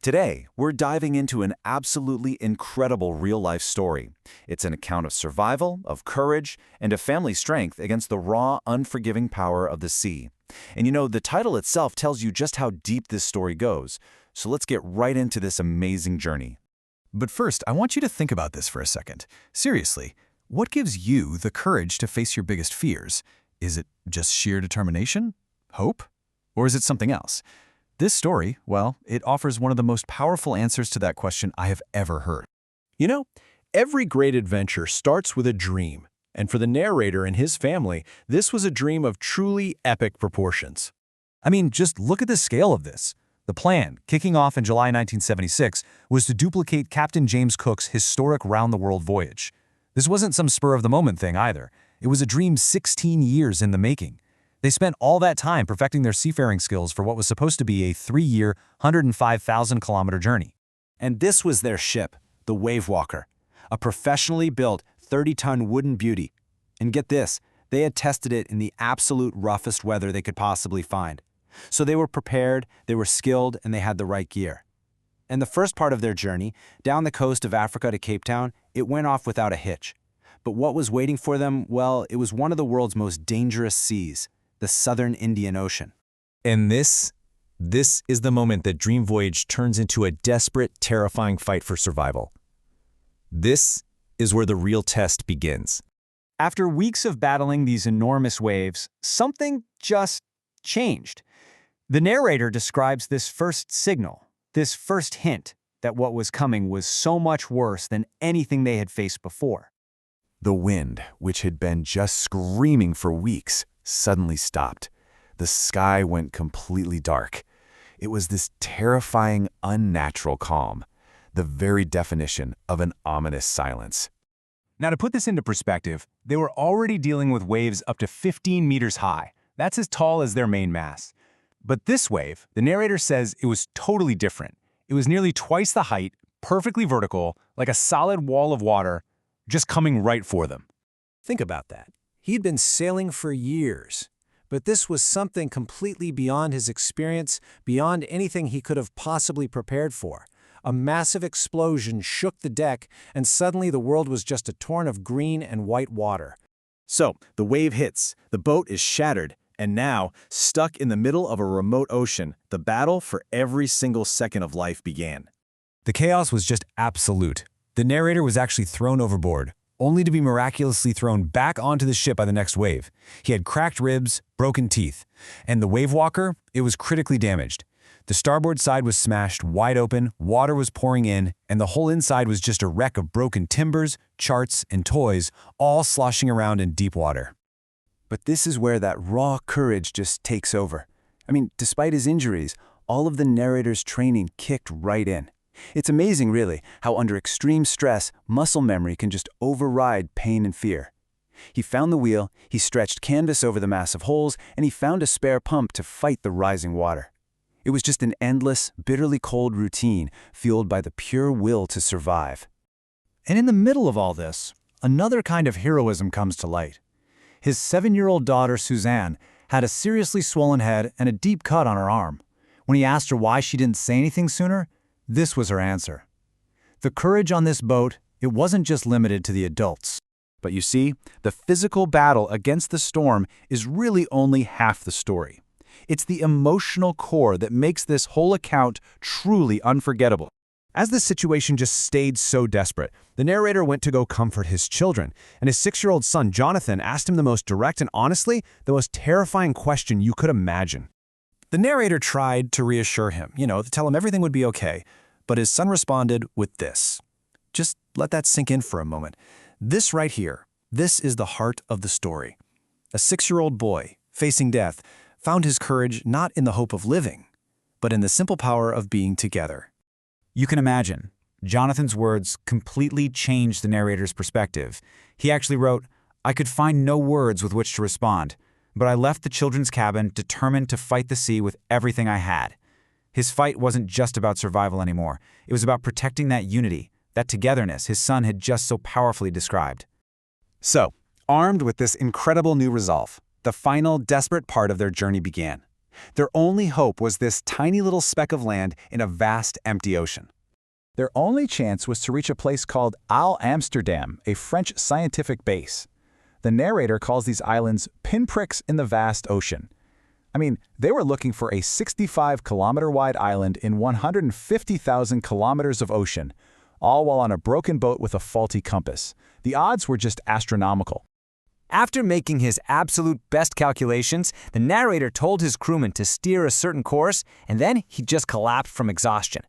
Today, we're diving into an absolutely incredible real-life story. It's an account of survival, of courage, and of family strength against the raw, unforgiving power of the sea. And the title itself tells you just how deep this story goes. So let's get right into this amazing journey. But first, I want you to think about this for a second. Seriously, what gives you the courage to face your biggest fears? Is it just sheer determination? Hope? Or is it something else? This story, well, it offers one of the most powerful answers to that question I have ever heard. You know, every great adventure starts with a dream. And for the narrator and his family, this was a dream of truly epic proportions. I mean, just look at the scale of this. The plan, kicking off in July 1976, was to duplicate Captain James Cook's historic round-the-world voyage. This wasn't some spur-of-the-moment thing either. It was a dream 16 years in the making. They spent all that time perfecting their seafaring skills for what was supposed to be a 3-year, 105,000-kilometer journey. And this was their ship, the Wave Walker, a professionally built 30-ton wooden beauty. And get this, they had tested it in the absolute roughest weather they could possibly find. So they were prepared, they were skilled, and they had the right gear. And the first part of their journey, down the coast of Africa to Cape Town, it went off without a hitch. But what was waiting for them, well, it was one of the world's most dangerous seas, the Southern Indian Ocean. And this is the moment that Dream Voyage turns into a desperate, terrifying fight for survival. This is where the real test begins. After weeks of battling these enormous waves, something just changed. The narrator describes this first signal, this first hint that what was coming was so much worse than anything they had faced before. The wind, which had been just screaming for weeks, suddenly stopped. The sky went completely dark. It was this terrifying, unnatural calm, the very definition of an ominous silence. Now, to put this into perspective, they were already dealing with waves up to 15 meters high. That's as tall as their main mast. But this wave, the narrator says it was totally different. It was nearly twice the height, perfectly vertical, like a solid wall of water, just coming right for them. Think about that. He'd been sailing for years, but this was something completely beyond his experience, beyond anything he could have possibly prepared for. A massive explosion shook the deck, and suddenly the world was just a torrent of green and white water. So, the wave hits, the boat is shattered, and now, stuck in the middle of a remote ocean, the battle for every single second of life began. The chaos was just absolute. The narrator was actually thrown overboard, only to be miraculously thrown back onto the ship by the next wave. He had cracked ribs, broken teeth, and the Wave Walker, it was critically damaged. The starboard side was smashed wide open, water was pouring in, and the whole inside was just a wreck of broken timbers, charts, and toys, all sloshing around in deep water. But this is where that raw courage just takes over. I mean, despite his injuries, all of the narrator's training kicked right in. It's amazing, really, how under extreme stress, muscle memory can just override pain and fear. He found the wheel, he stretched canvas over the massive holes, and he found a spare pump to fight the rising water. It was just an endless, bitterly cold routine fueled by the pure will to survive. And in the middle of all this, another kind of heroism comes to light. His 7-year-old daughter, Suzanne, had a seriously swollen head and a deep cut on her arm. When he asked her why she didn't say anything sooner, this was her answer. The courage on this boat, it wasn't just limited to the adults. But you see, the physical battle against the storm is really only half the story. It's the emotional core that makes this whole account truly unforgettable. As the situation just stayed so desperate, the narrator went to go comfort his children, and his 6-year-old son, Jonathan, asked him the most direct and honestly, the most terrifying question you could imagine. The narrator tried to reassure him, to tell him everything would be okay, but his son responded with this. Just let that sink in for a moment. This right here, this is the heart of the story. A 6-year-old boy, facing death, found his courage not in the hope of living, but in the simple power of being together. You can imagine, Jonathan's words completely changed the narrator's perspective. He actually wrote, "I could find no words with which to respond, but I left the children's cabin determined to fight the sea with everything I had." His fight wasn't just about survival anymore. It was about protecting that unity, that togetherness his son had just so powerfully described. So, armed with this incredible new resolve, the final, desperate part of their journey began. Their only hope was this tiny little speck of land in a vast, empty ocean. Their only chance was to reach a place called Île Amsterdam, a French scientific base. The narrator calls these islands pinpricks in the vast ocean. I mean, they were looking for a 65-kilometer-wide island in 150,000 kilometers of ocean, all while on a broken boat with a faulty compass. The odds were just astronomical. After making his absolute best calculations, the narrator told his crewmen to steer a certain course, and then he just collapsed from exhaustion.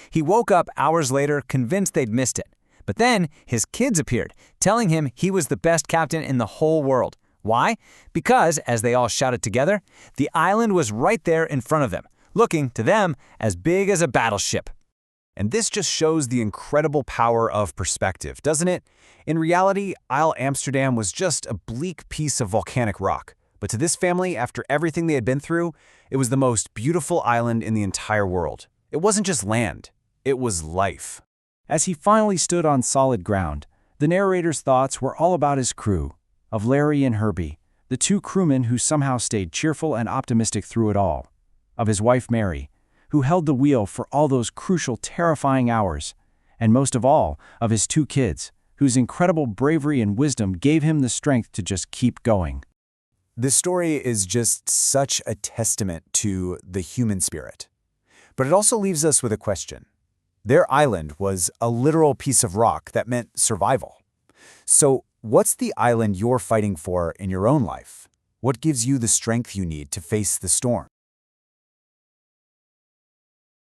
He woke up hours later, convinced they'd missed it. But then his kids appeared, telling him he was the best captain in the whole world. Why? Because, as they all shouted together, the island was right there in front of them, looking, to them, as big as a battleship. And this just shows the incredible power of perspective, doesn't it? In reality, Île Amsterdam was just a bleak piece of volcanic rock. But to this family, after everything they had been through, it was the most beautiful island in the entire world. It wasn't just land, it was life. As he finally stood on solid ground, the narrator's thoughts were all about his crew, of Larry and Herbie, the two crewmen who somehow stayed cheerful and optimistic through it all, of his wife Mary, who held the wheel for all those crucial, terrifying hours, and most of all, of his two kids, whose incredible bravery and wisdom gave him the strength to just keep going. This story is just such a testament to the human spirit. But it also leaves us with a question. Their island was a literal piece of rock that meant survival. So, what's the island you're fighting for in your own life? What gives you the strength you need to face the storm?